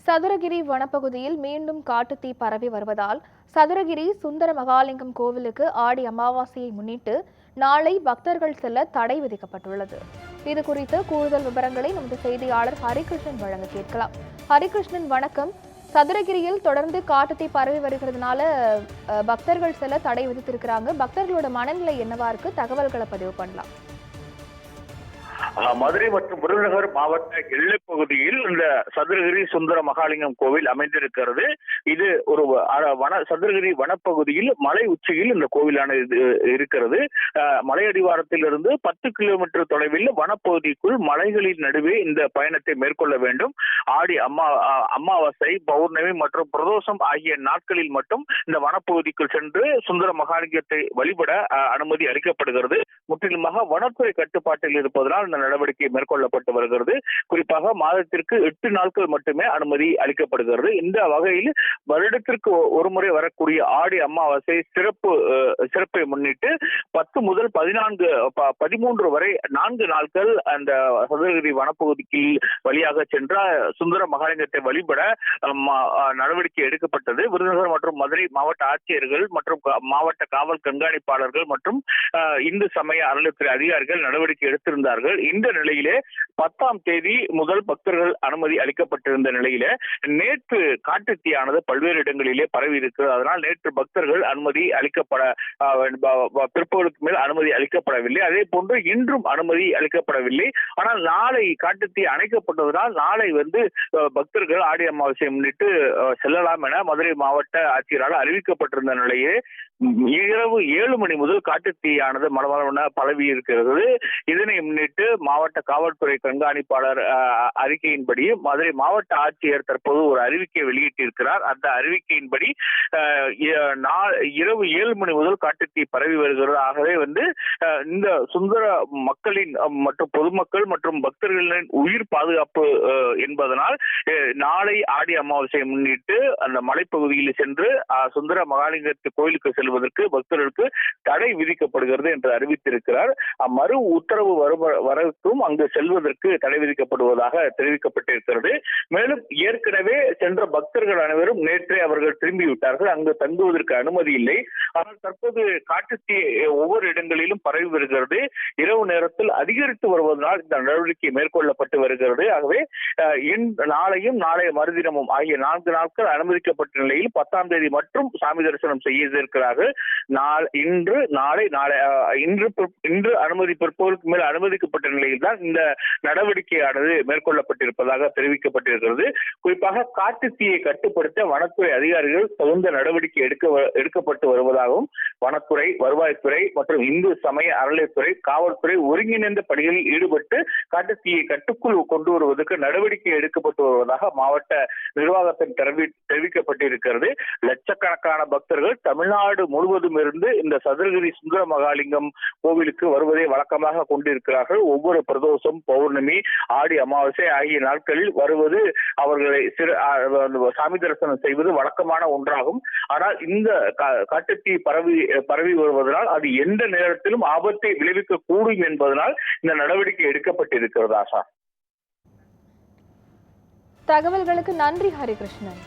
சதுரகிரி வனப்பகுதியில் மீண்டும் காட்டுத்தீ பரவி வருவதால் சதுரகிரி சுந்தர மகாலிங்கம் கோவிலுக்கு ஆடி அமாவாசையை முன்னிட்டு நாளை பக்தர்கள் செல்ல தடை விதிக்கப்பட்டுள்ளது. இதுகுறித்து கூடுதல் விவரங்களை நமது செய்தியாளர் ஹரிகிருஷ்ணன் வழங்க கேட்கலாம். ஹரிகிருஷ்ணன், வணக்கம். சதுரகிரியில் தொடர்ந்து காட்டுத்தீ பரவி வருகிறதுனால பக்தர்கள் செல்ல தடை விதித்திருக்கிறாங்க. பக்தர்களோட மனநிலை என்னவா இருக்கு? தகவல்களை பதிவு பண்ணலாம். மதுரை மற்றும் விருதுநகர் மாவட்ட எல்லைப் பகுதியில் இந்த சதுரகிரி சுந்தர மகாலிங்கம் கோவில் அமைந்திருக்கிறது. இது ஒரு சதுரகிரி வனப்பகுதியில் மலை உச்சியில் இந்த கோவிலானது இருக்கிறது. மலையடிவாரத்தில் இருந்து 10 கிலோமீட்டர் தொலைவில் வனப்பகுதிக்குள் மலைகளின் நடுவே இந்த பயணத்தை மேற்கொள்ள வேண்டும். ஆடி அமாவாசை, பௌர்ணமி மற்றும் பிரதோஷம் ஆகிய நாட்களில் மட்டும் இந்த வனப்பகுதிக்குள் சென்று சுந்தர மகாலிங்கத்தை வழிபட அனுமதி அளிக்கப்படுகிறது. முற்றிலுமாக வனத்துறை கட்டுப்பாட்டில் இருப்பதனால் இந்த நடவடிக்கை மேற்கொள்ளப்பட்டு வருகிறது. குறிப்பாக மாதத்திற்கு 8 நாட்கள் மட்டுமே அனுமதி அளிக்கப்படுகிறது. இந்த வகையில் வருடத்திற்கு ஒருமுறை வரக்கூடிய ஆடி அமாவாசை சிறப்பை முன்னிட்டு 10 முதல் 13 வரை 4 நாட்கள் அந்த சதுரகிரி வனப்பகுதிக்கு வழியாக சென்ற சுந்தர மகாலிங்கத்தை வழிபட நடவடிக்கை எடுக்கப்பட்டது. விருதுநகர் மற்றும் மதுரை மாவட்ட ஆட்சியர்கள் மற்றும் மாவட்ட காவல் கண்காணிப்பாளர்கள் மற்றும் இந்து சமய அறநிலையத்துறை அதிகாரிகள் நடவடிக்கை எடுத்திருந்தார்கள். இந்த நிலையிலே 10ஆம் தேதி முதல் பக்தர்கள் அனுமதி அளிக்கப்பட்டிருந்த நிலையில நேற்று காட்டுத்தீயானது பல்வேறு இடங்களிலே பரவி இருக்கிறது. அதனால் நேற்று பக்தர்கள் அனுமதி பிற்பகலுக்கு மேல் அனுமதி அளிக்கப்படவில்லை. அதே போன்று இன்றும் அனுமதி அளிக்கப்படவில்லை. ஆனால் நாளை காட்டுத்தீ அணைக்கப்பட்டதனால் நாளை பக்தர்கள் ஆடி அமாவாசையை முன்னிட்டு செல்லலாம் என மதுரை மாவட்ட ஆட்சியரால் அறிவிக்கப்பட்டிருந்த நிலையே இரவு 7 மணி முதல் காட்டுத்தீயானது மளமளவென பரவி இருக்கிறது. இதனை முன்னிட்டு மாவட்ட காவல்துறை கண்காணிப்பாளர் அறிக்கையின்படி மதுரை மாவட்ட ஆட்சியர் தற்போது ஒரு அறிவிக்கை வெளியிட்டிருக்கிறார். அந்த அறிவிக்கையின்படி இரவு 7 மணி முதல் காட்டுத்தீ பரவி வருகிறது. ஆகவே இந்த சுந்தர மக்களின் மற்றும் பொதுமக்கள் மற்றும் பக்தர்களின் உயிர் பாதுகாப்பு என்பதனால் நாளை ஆடி அமாவாசையை முன்னிட்டு அந்த மலைப்பகுதியில் சென்று சுந்தர மகாலிங்கத்து கோயிலுக்கு செல்வதற்கு பக்தர்களுக்கு தடை விதிக்கப்படுகிறது என்று அறிவித்திருக்கிறார். மறு உத்தரவு வரக்கும் அங்கு செல்வதற்கு தடை விதிக்கப்படுவதாக தெரிவிக்கப்பட்டிருக்கிறது. மேலும் ஏற்கனவே சென்ற பக்தர்கள் அனைவரும் நேற்றே அவர்கள் திரும்பிவிட்டார்கள். அங்கு தங்குவதற்கு அனுமதி இல்லை. ஆனால் தற்போது காட்டுத்தீ ஒவ்வொரு இடங்களிலும் பரவி வருகிறது. இரவு நேரத்தில் அதிகரித்து வருவதனால் இந்த நடவடிக்கை மேற்கொள்ளப்பட்டு வருகிறது. ஆகவே நாளையும் நாளைய மறுதினமும் ஆகிய 4 நாட்கள் அனுமதிக்கப்பட்ட நிலையில் 10ஆம் தேதி மட்டும் சாமி தரிசனம் செய்ய இருக்கிறார்கள். இன்று அனுமதி பிற்பகலுக்கு மேல் அனுமதிக்கப்பட்ட நிலையில் தான் இந்த நடவடிக்கையானது மேற்கொள்ளப்பட்டிருப்பதாக தெரிவிக்கப்பட்டிருக்கிறது. குறிப்பாக காட்டுத்தீயை கட்டுப்படுத்த வனத்துறை அதிகாரிகள் தகுந்த நடவடிக்கை எடுக்கப்பட்டு வருவதாகவும் வனத்துறை, வருவாய்த்துறை மற்றும் இந்து சமய அறநிலையத்துறை, காவல்துறை ஒருங்கிணைந்த பணிகளில் ஈடுபட்டு காட்டுத்தீயை கட்டுக்குள் கொண்டு வருவதற்கு நடவடிக்கை எடுக்கப்பட்டு வருவதாக மாவட்ட நிர்வாகத்தில் தெரிவிக்கப்பட்டிருக்கிறது. லட்சக்கணக்கான பக்தர்கள் தமிழ்நாடு முழுவதும் இருந்து இந்த சதுரகிரி சுந்தர மகாலிங்கம் கோவிலுக்கு வருவதை வழக்கமாக கொண்டிருக்கிறார்கள். ஒவ்வொரு பிரதோஷம், பௌர்ணமி, ஆடி அமாவாசை ஆகிய நாட்களில் வருவது அவர்களை சாமி தரிசனம் செய்வது வழக்கமான ஒன்றாகும். ஆனால் இந்த காட்டுத்தீ பரவி வருவதனால் அது எந்த நேரத்திலும் ஆபத்தை விளைவிக்க கூடும் என்பதனால் இந்த நடவடிக்கை எடுக்கப்பட்டிருக்கிறது. ஆஷா, தகவல்களுக்கு நன்றி ஹரிகிருஷ்ணன்.